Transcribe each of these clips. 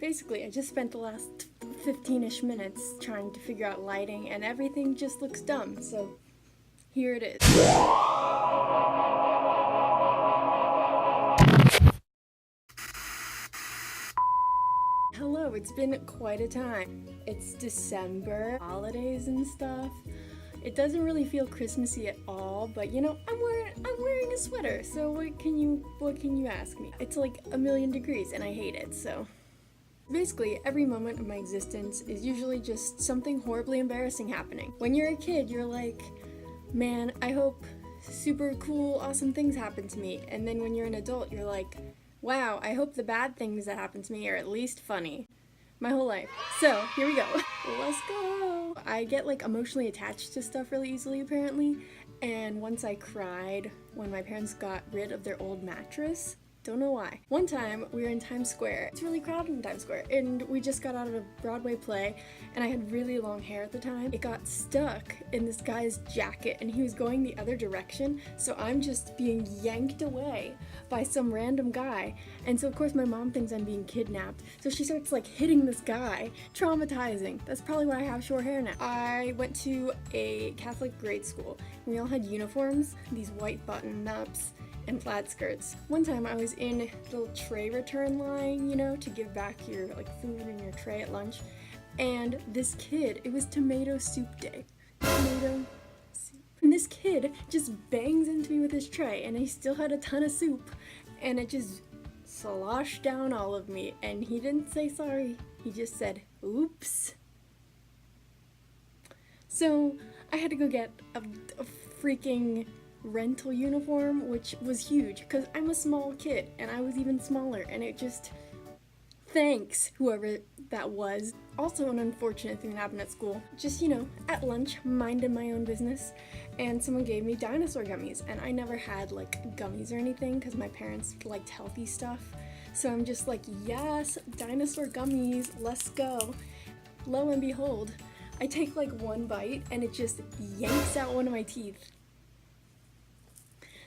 Basically, I just spent the last 15-ish minutes trying to figure out lighting, and everything just looks dumb, so here it is. Hello, it's been quite a time. It's December, holidays and stuff. It doesn't really feel Christmassy at all, but you know, I'm wearing a sweater, so what can you ask me? It's like a million degrees and I hate it, so. Basically, every moment of my existence is usually just something horribly embarrassing happening. When you're a kid, you're like, man, I hope super cool, awesome things happen to me. And then when you're an adult, you're like, wow, I hope the bad things that happen to me are at least funny. My whole life. So, here we go. Let's go! I get like emotionally attached to stuff really easily apparently, and once I cried when my parents got rid of their old mattress. Don't know why. One time, we were in Times Square. It's really crowded in Times Square, and we just got out of a Broadway play, and I had really long hair at the time. It got stuck in this guy's jacket, and he was going the other direction, so I'm just being yanked away by some random guy. And so of course my mom thinks I'm being kidnapped, so she starts like hitting this guy. Traumatizing. That's probably why I have short hair now. I went to a Catholic grade school, and we all had uniforms, these white button-ups, and flat skirts. One time I was in the tray return line, you know, to give back your like food in your tray at lunch, and this kid, it was tomato soup day. Tomato soup. And this kid just bangs into me with his tray, and he still had a ton of soup, and it just sloshed down all of me, and he didn't say sorry. He just said, oops. So I had to go get a freaking rental uniform, which was huge because I'm a small kid and I was even smaller, and it just, thanks whoever that was. Also an unfortunate thing that happened at school, just, you know, at lunch, minding my own business, and someone gave me dinosaur gummies, and I never had like gummies or anything because my parents liked healthy stuff, so I'm just like, yes, dinosaur gummies, let's go. Lo and behold, I take like one bite and it just yanks out one of my teeth.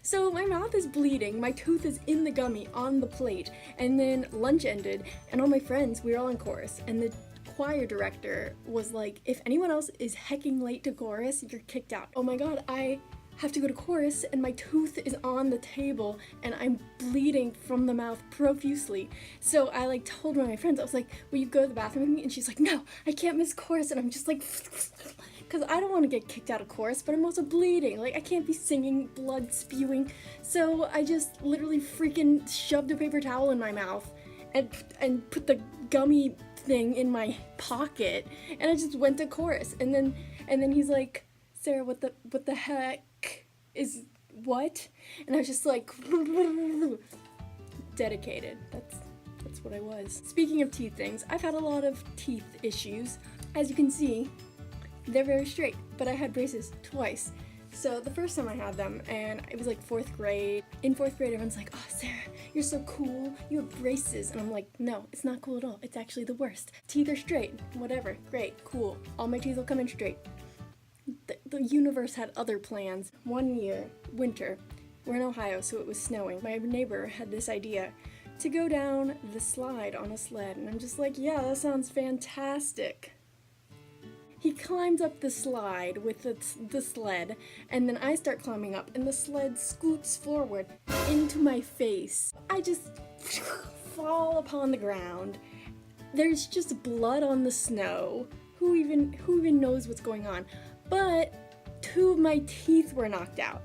So my mouth is bleeding, my tooth is in the gummy on the plate, and then lunch ended, and all my friends, we were all in chorus, and the choir director was like, if anyone else is hecking late to chorus, you're kicked out. Oh my god, I have to go to chorus, and my tooth is on the table, and I'm bleeding from the mouth profusely. So I like told one of my friends, I was like, will you go to the bathroom with me? And she's like, no, I can't miss chorus, and I'm just like, because I don't want to get kicked out of chorus, but I'm also bleeding. Like, I can't be singing, blood spewing. So I just literally freaking shoved a paper towel in my mouth and put the gummy thing in my pocket, and I just went to chorus. And then he's like, Sarah, what the heck is what? And I was just like, dedicated. That's what I was. Speaking of teeth things, I've had a lot of teeth issues. As you can see, they're very straight, but I had braces twice. So the first time I had them, and it was like 4th grade. In 4th grade, everyone's like, oh, Sarah, you're so cool, you have braces. And I'm like, no, it's not cool at all. It's actually the worst. Teeth are straight, whatever, great, cool. All my teeth will come in straight. The universe had other plans. One year, winter, we're in Ohio, so it was snowing. My neighbor had this idea to go down the slide on a sled, and I'm just like, yeah, that sounds fantastic. He climbs up the slide with the sled, and then I start climbing up, and the sled scoots forward into my face. I just fall upon the ground. There's just blood on the snow. Who even knows what's going on? But 2 of my teeth were knocked out.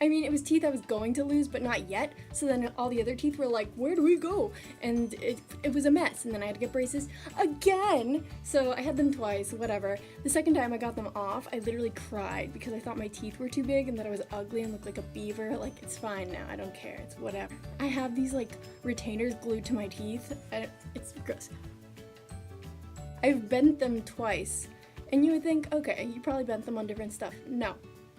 I mean, it was teeth I was going to lose, but not yet, so then all the other teeth were like, where do we go? And it was a mess, and then I had to get braces again! So I had them twice, whatever. The second time I got them off, I literally cried because I thought my teeth were too big and that I was ugly and looked like a beaver. Like, it's fine now, I don't care, it's whatever. I have these, like, retainers glued to my teeth, and it's gross. I've bent them twice, and you would think, okay, you probably bent them on different stuff. No,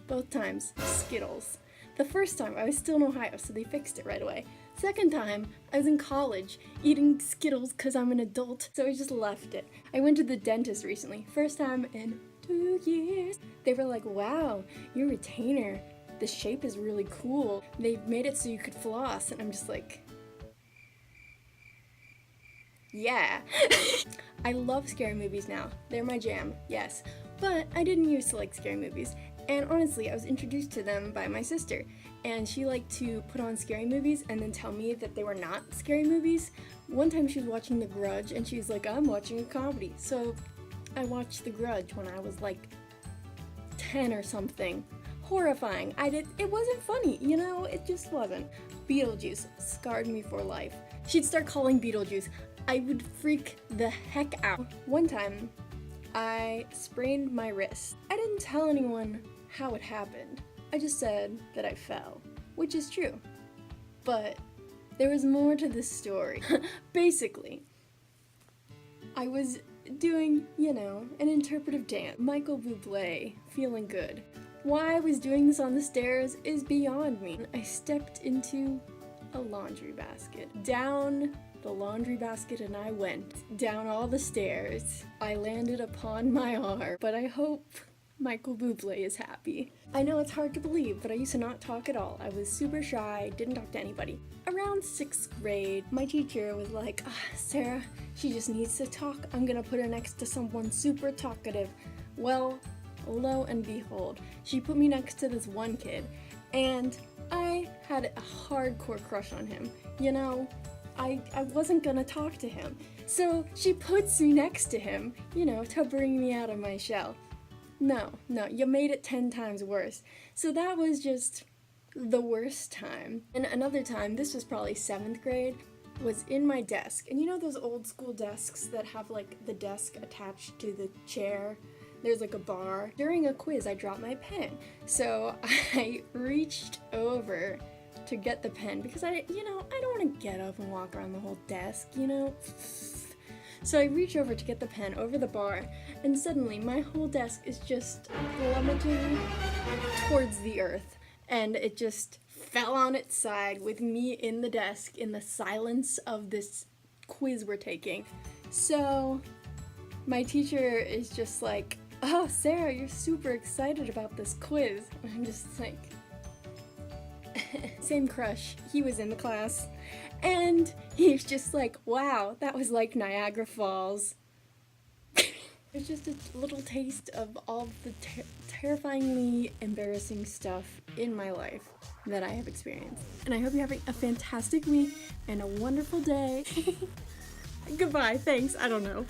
both times, Skittles. The first time, I was still in Ohio, so they fixed it right away. Second time, I was in college, eating Skittles because I'm an adult, so I just left it. I went to the dentist recently, first time in 2 years. They were like, wow, your retainer, the shape is really cool. They made it so you could floss, and I'm just like, Yeah. I love scary movies now. They're my jam, yes. But I didn't used to like scary movies. And honestly, I was introduced to them by my sister. And she liked to put on scary movies and then tell me that they were not scary movies. One time she was watching The Grudge and she was like, I'm watching a comedy. So I watched The Grudge when I was like 10 or something. Horrifying. It wasn't funny, you know? It just wasn't. Beetlejuice scarred me for life. She'd start calling Beetlejuice. I would freak the heck out. One time, I sprained my wrist. I didn't tell anyone how it happened. I just said that I fell, which is true. But there was more to this story. Basically, I was doing, you know, an interpretive dance. Michael Bublé, feeling good. Why I was doing this on the stairs is beyond me. I stepped into a laundry basket. Down the laundry basket and I went. Down all the stairs. I landed upon my arm, but I hope Michael Bublé is happy. I know it's hard to believe, but I used to not talk at all. I was super shy, didn't talk to anybody. Around 6th grade, my teacher was like, Sarah, she just needs to talk. I'm gonna put her next to someone super talkative. Well, lo and behold, she put me next to this one kid, and I had a hardcore crush on him. You know, I wasn't gonna talk to him. So she puts me next to him, you know, to bring me out of my shell. No, you made it 10 times worse. So that was just the worst time. And another time, this was probably 7th grade, was in my desk. And you know those old school desks that have like the desk attached to the chair? There's like a bar. During a quiz, I dropped my pen. So I reached over to get the pen because I don't want to get up and walk around the whole desk, you know? So I reach over to get the pen over the bar, and suddenly my whole desk is just plummeting towards the earth, and it just fell on its side with me in the desk in the silence of this quiz we're taking. So my teacher is just like, oh, Sarah, you're super excited about this quiz. And I'm just like, same crush. He was in the class. And he's just like, wow, that was like Niagara Falls. It's just a little taste of all the terrifyingly embarrassing stuff in my life that I have experienced. And I hope you're having a fantastic week and a wonderful day. Goodbye, thanks, I don't know.